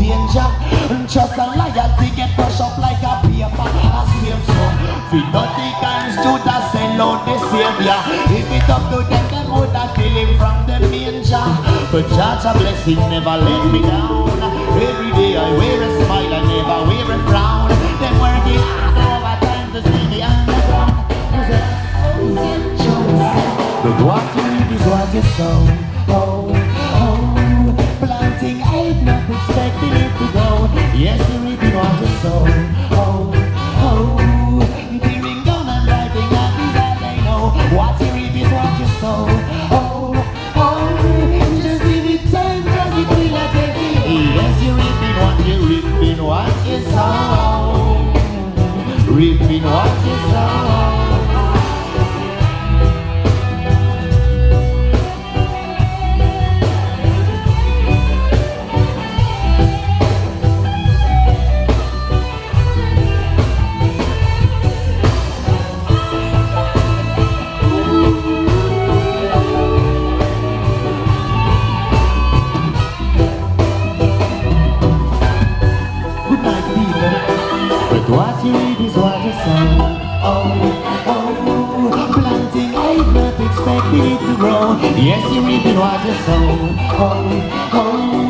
danger. Trust and loyalty get pushed up like a paper. A same song. Feed dirty times Judas sell out the Savior. If it up to them would have kill him from the manger. But Judge a blessing never let me down. Every day I wear a smile, I never wear a frown. Them working hard over time to see me underground. But what you need is what you sow. Oh, oh, planting ain't not expecting it to go. Yes, you reap what you sow. Oh, oh, tearing down and writing that is all they know. What you reap is what you sow. Oh, oh, just give it time 'cause it will not take it. Yes, you reaping what you sow. Reaping what you sow. What you reap is what you sow. Oh, oh, planting ain't not expecting it to grow. Yes, you reaping what you sow. Oh, oh.